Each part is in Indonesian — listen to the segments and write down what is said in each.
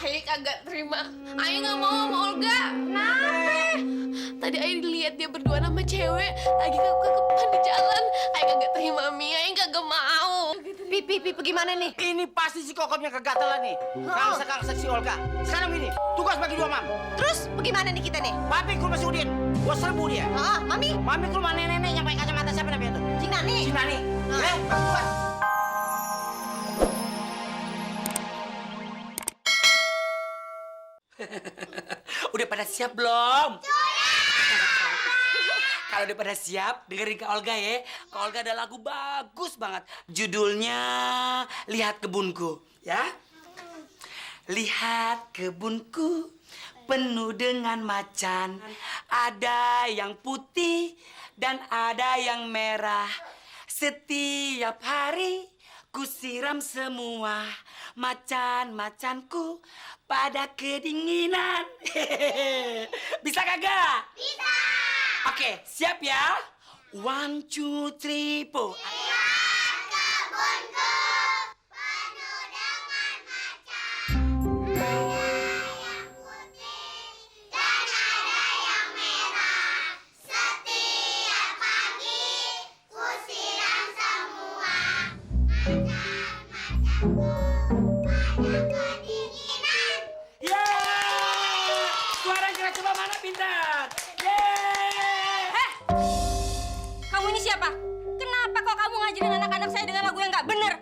Ayah kagak terima. Ayah nggak mau sama Olga. Kenapa? Tadi Ayah lihat dia berdua sama cewek lagi kekepan di jalan. Ayah kagak terima Mi. Ayah kagak mau. Pi, bagaimana nih? Ini pasti si Kokomnya kegatelan nih. Kangsa si Olga. Sekarang gini, tugas bagi dua, Mam. Terus bagaimana nih kita nih? Papi ke rumah si Udin. Gua serbu dia. Mami? Mami ke rumah nenek yang pakai kacamata siapa namanya tuh? Cing Nani. Si Nani. Bagi tugas. Udah pada siap belum? Kalau udah pada siap, dengerin Kak Olga ya. Kak Olga ada lagu bagus banget. Judulnya Lihat Kebunku, ya. Lihat kebunku penuh dengan macan. Ada yang putih dan ada yang merah. Setiap hari ku siram semua macan-macanku pada kedinginan. Bisa kagak? Bisa. Oke, siap ya? 1, 2, 3, 4. Lihat kebunku penuh dengan macan. Ada yang putih dan ada yang merah. Setiap pagi ku siram semua macan-macanku pada kedinginan. Yeay! Suara kira coba mana pintar? Yeay! Kamu ini siapa? Kenapa kok kamu ngajarin anak-anak saya dengan lagu yang nggak bener?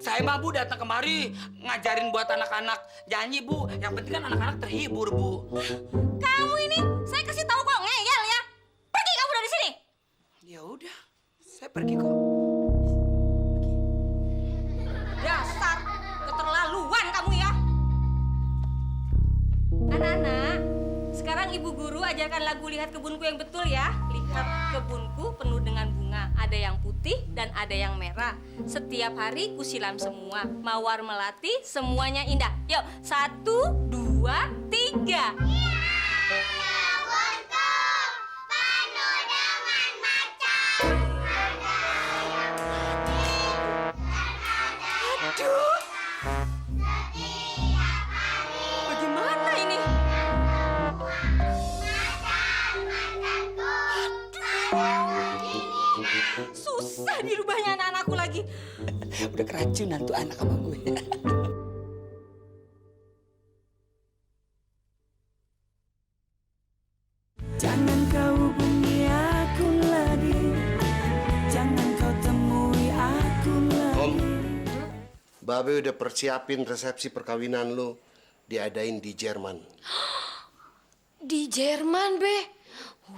Saya mah Bu datang kemari ngajarin buat anak-anak nyanyi Bu. Yang penting kan anak-anak terhibur Bu. Kamu ini, saya kasih tahu kok ngeyel ya. Pergi kamu dari sini. Ya udah, saya pergi kok. Dasar keterlaluan kamu ya. Anak-anak, sekarang Ibu Guru ajarkan lagu Lihat Kebunku yang betul ya. Lihat kebunku penuh dengan bunga. Ada yang putih dan ada yang merah. Setiap hari kusilam semua. Mawar melati, semuanya indah. Yuk, 1, 2, 3. Kebunku penuh dengan macan. Ada yang putih dan ada yang Aduh, setiap hari bagaimana ini? macan-macanku pada kedinginan. Susah dirubahnya anak-anakku lagi. Udah keracunan tuh anak sama gue. Jangan kau hubungi aku lagi, jangan kau temui aku lagi. Om, Babe udah persiapin resepsi perkawinan lu diadain di Jerman. Di Jerman, Be.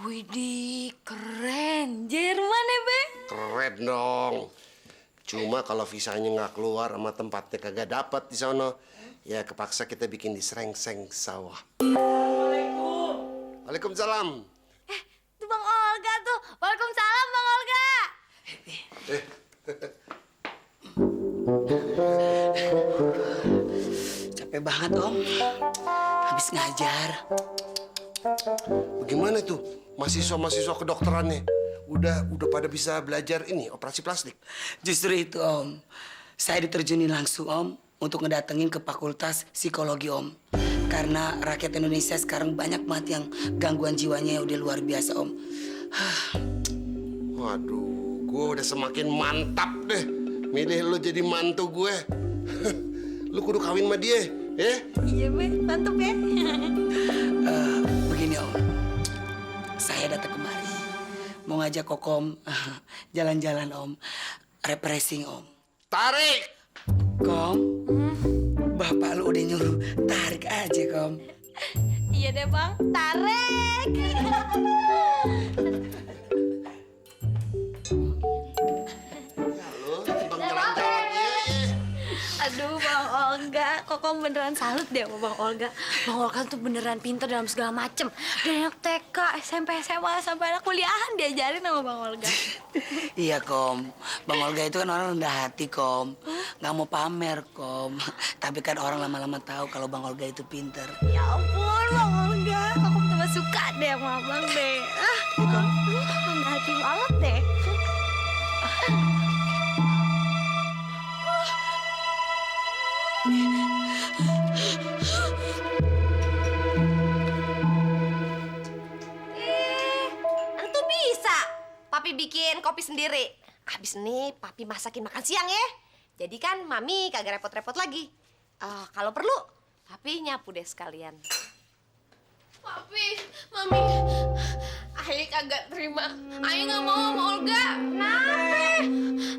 Widih, keren. Jerman ya, Be? Keren dong. Cuma kalau visanya nggak keluar sama tempatnya kagak dapat di sono, ya kepaksa kita bikin di Serengseng Sawah. Waalaikumsalam. Itu Bang Olga tuh. Waalaikumsalam, Bang Olga. Capek banget Om. Habis ngajar. Bagaimana tuh mahasiswa kedokterannya? Udah pada bisa belajar ini operasi plastik. Justru itu Om. Saya diterjunin langsung Om untuk ngedatengin ke Fakultas Psikologi Om. Karena rakyat Indonesia sekarang banyak banget yang gangguan jiwanya udah luar biasa Om. Waduh, gue udah semakin mantap deh milih lu jadi mantu gue. Lu kudu kawin sama dia, ya? Iya, Be. Mantap ya. Begini Om. Saya datang kemari mau ngajak Kokom jalan-jalan Om. Refreshing Om. Tarik! Kom, Bapak lu udah nyuruh tarik aja Kom. Iya deh, Bang. Tarik. Lu timbang jalan-jalan, Aduh, Bang Olga. Kok beneran salut deh sama Bang Olga. Bang Olga tuh beneran pinter dalam segala macem. Dari anak TK, SMP, SMA, sampai anak kuliahan diajarin sama Bang Olga. Iya Kom, Bang Olga itu kan orang rendah hati Kom. Nggak mau pamer Kom. Tapi kan orang lama-lama tahu kalau Bang Olga itu pinter. Ya ampun, Bang Olga. Aku tambah suka deh sama Abang deh. Rendah hati banget deh. Papi bikin kopi sendiri. Habis ini Papi masakin makan siang ya. Jadi kan Mami kagak repot-repot lagi. Kalau perlu, Papi nyapu deh sekalian. Papi, Mami, Ayah kagak terima. Ayah nggak mau sama Olga. Kenapa?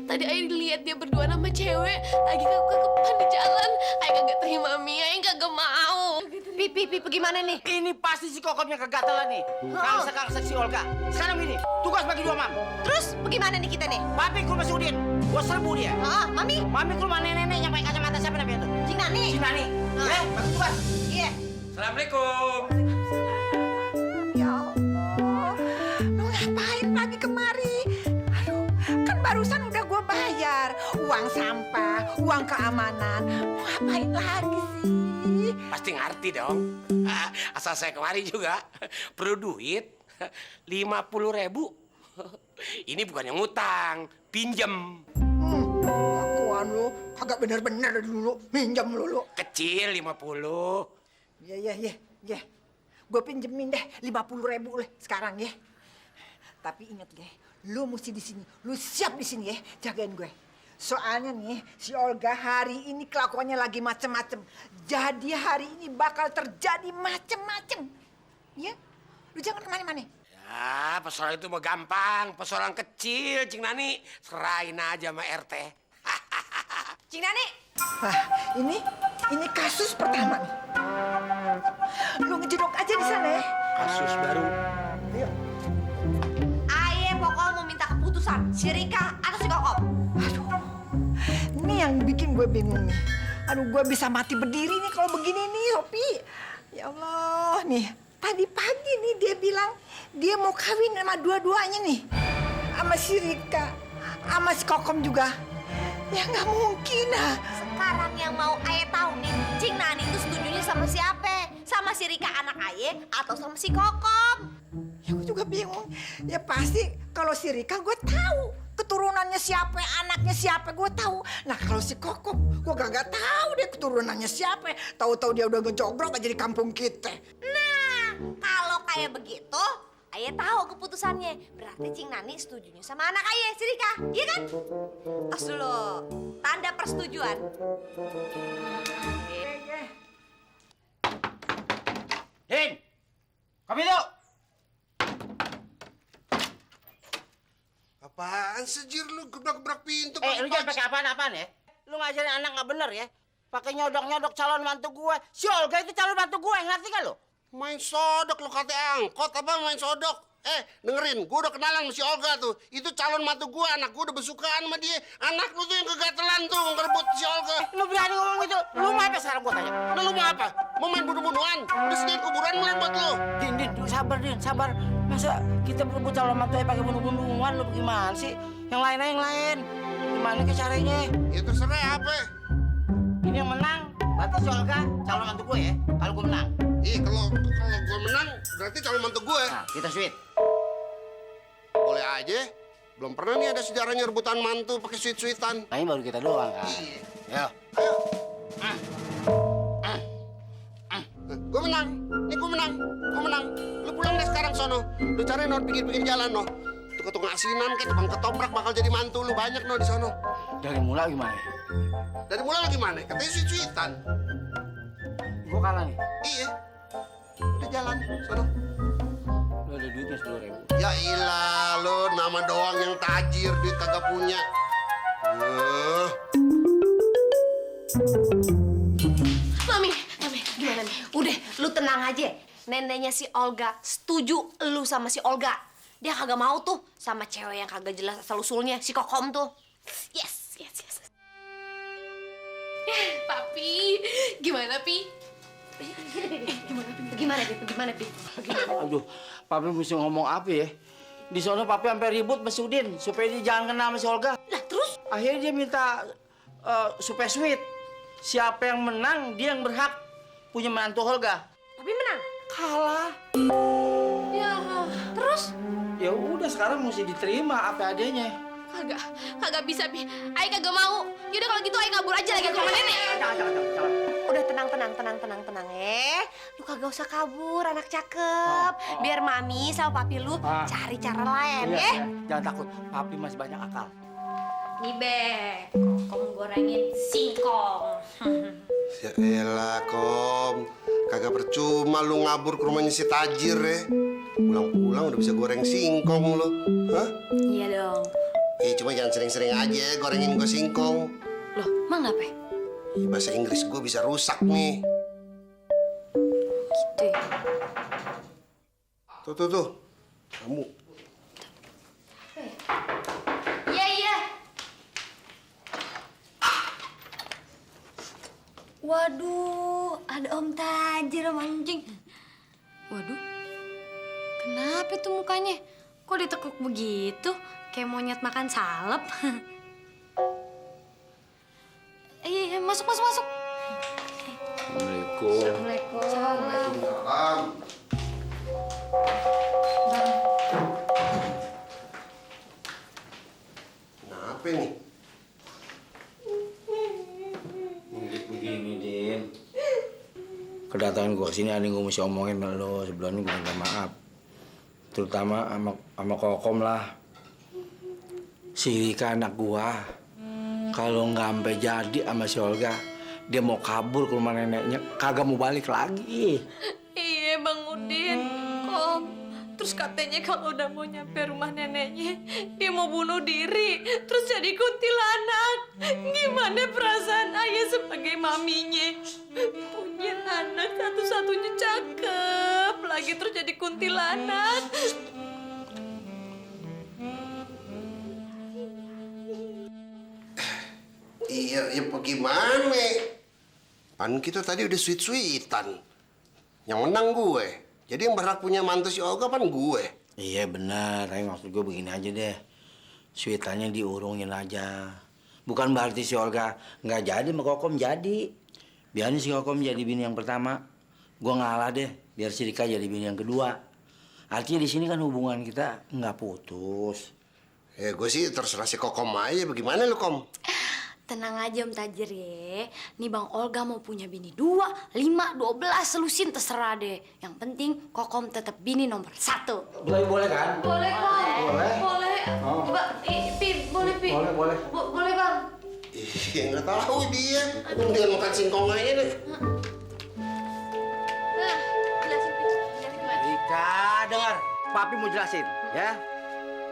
Tadi Ayah lihat dia berdua sama cewek lagi kekepan di jalan. Ayah kagak terima, Mami. Ayah kagak mau. Pipi, gimana nih? Ini pasti si Kokomnya kegatelan nih. Kangsa si Olga. Sekarang gini, tugas bagi 2, Mam. Terus bagaimana nih kita nih? Papi ke rumah si Udin. Gua serbu dia. Mami? Mami ke rumah nenek yang pakai kacamata siapa namanya tuh? Cing Nani. Si Nani. Bagi tugas. Iya. Assalamualaikum. Ya Allah, lu ngapain lagi kemari? Aduh, kan barusan udah gue bayar uang sampah, uang keamanan. Mau ngapain lagi sih? Pasti ngerti dong. Asal saya kemari juga perlu duit 50.000. Ini bukan yang ngutang, pinjem. Kelakuan lu kagak bener-bener dari dulu minjam lu. Kecil 50. Ya. Gue pinjemin deh 50.000 lah sekarang ya. Tapi ingat ya, lu mesti di sini, lu siap di sini ya, jagain gue. Soalnya nih, si Olga hari ini kelakuannya lagi macem-macem. Jadi hari ini bakal terjadi macem-macem. Ya, lu jangan kemana-mana. Ya, persoalan itu mah gampang. Persoalan kecil, Cing Nani. Serahin aja sama RT. Cing Nani. Wah, ini kasus pertama nih. Lu ngejedok aja di sana ya. Kasus baru. Ayo. Ayah pokoknya mau minta keputusan. Si Rika atau si Kokom? Aduh, ini yang bikin gue bingung nih. Aduh, gue bisa mati berdiri nih kalau begini nih, Sopi. Ya Allah, nih. Tadi pagi nih dia bilang dia mau kawin sama dua-duanya nih. Sama si Rika, sama si Kokom juga. Ya nggak mungkin lah. Sekarang yang mau Ayah tahu nih, Cing Nani itu setujunya sama siapa? Sama si Rika anak Ayah atau sama si Kokom? Ya gue juga bingung. Ya pasti kalau si Rika gue tahu keturunannya siapa, anaknya siapa gue tahu. Nah kalau si Kokom gue gak tahu deh keturunannya siapa. Tahu-tahu dia udah ngejogrok aja di kampung kita. Nah, kalau kayak begitu, Ayah tahu keputusannya. Berarti Cing Nani setujunya sama anak Ayah, si Rika. Iya kan? Tos dulu. Tanda persetujuan. Hin, kopi tuh. Apaan sejir lu gebrak-gebrak pintu? Lu jangan pakai apaan-apaan ya. Lu ngajarin anak nggak bener ya. Pakai nyodok-nyodok calon mantu gue. Si Olga itu calon mantu gue, ngerti gak lu? Main sodok lu kata angkot apa main sodok? Dengerin, gua udah kenalan sama si Olga tuh. Itu calon mantu gua, anak gua udah bersukaan sama dia. Anak lu tuh yang kegatelan tuh ngerebut si Olga. Lu berani ngomong gitu? Lu mau apa sekarang gua tanya? Nah, lu mau apa? Mau main bunuh-bunuhan? Udah sediain kuburan belum buat lu? Din, sabar. Masa kita berebut calon mantu pakai bunuh-bunuhan, lu gimana sih? Yang lain aja yang lain. Gimana ke caranya? Ya terserah apa. Ini yang menang, berarti si Olga calon mantu gue ya. Kalau gue menang. Iya, kalau gua menang berarti calon mantu gue. Nah, kita sweet. Boleh aja. Belum pernah nih ada sejarahnya rebutan mantu pakai sweet-sweetan. Nah, ini baru kita doang kan. Iya. Ya. Gue menang. Nih gue menang. Lu pulang deh sekarang sono. Lu cari no pinggir-pinggir jalan no. Tukang asinan kayak tukang ketoprak bakal jadi mantu lu banyak no di sono. Dari mula gimana? Dari mulai gimana? Katanya sweet-sweetan. Gue kalah nih. Iya. Udah jalan sono. Lu ada duitnya 10.000. Ya ilah, lu nama doang yang tajir, duit kagak punya. Mami, gimana nih? Udah, lu tenang aja. Neneknya si Olga setuju lu sama si Olga. Dia kagak mau tuh sama cewek yang kagak jelas asal-usulnya, si Kokom tuh. Yes. Papi, gimana, Pi? Gimana, Pi? Aduh, Papi mesti ngomong apa ya? Di sana Papi sampai ribut sama si Udin supaya dia jangan kenal sama si Olga. Lah, terus? Akhirnya dia minta supaya sweet. Siapa yang menang, dia yang berhak punya menantu Olga. Papi menang? Kalah. Ya, terus? Ya udah sekarang mesti diterima apa adanya. Kagak bisa, Bi. Ai kagak mau. Yaudah kalau gitu Ai kabur aja lagi ke rumah nenek. Jangan. Udah tenang ya. Lu kagak usah kabur, anak cakep. Biar mami sama papi lu cari cara lain, Iya, ya. jangan takut, papi masih banyak akal. Nih, Be. Kokom gorengin singkong. Ya elah, Kom. Kagak percuma lu ngabur ke rumahnya si tajir ya. Pulang-pulang udah bisa goreng singkong lu. Hah? Iya dong. Cuma jangan sering-sering aja gorengin gua singkong. Loh, emang kenapa? Bahasa Inggris gua bisa rusak nih. Gitu ya. Tuh. Kamu. Iya. Waduh, ada Om Tajir sama anjing. Waduh, kenapa tuh mukanya? Kok ditekuk begitu? Kayak monyet makan salep. Iya, masuk. Assalamualaikum. Salam. Kenapa nih? Begini, Din. Kedatangan gua kesini ada yang gua mesti omongin sama lo. Sebelumnya gua minta maaf. Terutama sama Kokom lah. Si Rika anak gua. Kalau nggak sampai jadi sama si Olga, dia mau kabur ke rumah neneknya, kagak mau balik lagi. Iya, Bang Udin. Kom. Terus katanya kalau udah mau nyampe rumah neneknya, dia mau bunuh diri. Terus jadi kuntilanak. Gimana perasaan ayah sebagai maminya? Punya anak satu-satunya cakep. Lagi terus jadi kuntilanak. Iya, gimana? Pan kita tadi udah sweet-sweetan. Yang menang gue. Jadi yang berhak punya mantu si Olga pan gue. Iya benar, tapi maksud gue begini aja deh. Sweetannya diurungin aja. Bukan berarti si Olga nggak jadi sama Kokom jadi. Biarin si Kokom jadi bini yang pertama. Gue ngalah deh, biar si Rika jadi bini yang kedua. Artinya di sini kan hubungan kita nggak putus. Ya gue sih terserah si Kokom aja. Bagaimana lu, Kom? Tenang aja Om Tajir ya. Nih Bang Olga mau punya bini 2, 5, 12, selusin terserah deh. Yang penting Kokom tetap bini nomor 1. Boleh kan? Boleh, Kom. Boleh. Oh. Pi, boleh, Pi. Boleh. Boleh, Bang. Iya, nggak tahu dia. Aku tinggal makan singkong aja deh. Nah, jelasin, Pi. Jelasin gimana? Rika, dengar. Papi mau jelasin, ya.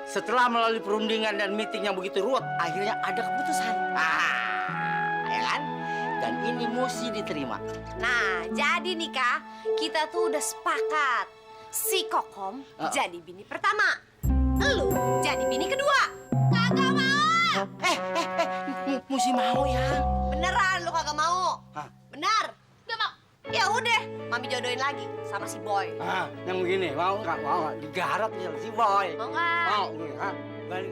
Setelah melalui perundingan dan meeting yang begitu ruwet, akhirnya ada keputusan. Ya kan? Dan ini mesti diterima. Nah, jadi nih, Kak, kita tuh udah sepakat. Si Kokom jadi bini pertama. Lu jadi bini kedua. Kagak mau. Mesti mau ya. Beneran lu kagak mau? Hah? Benar. Gak mau. Ya udah, Mami jodohin lagi sama si Boy. Yang begini, mau nggak? Mau nggak? Digarap nih si Boy. Mau nggak? Mau nggak? Balik.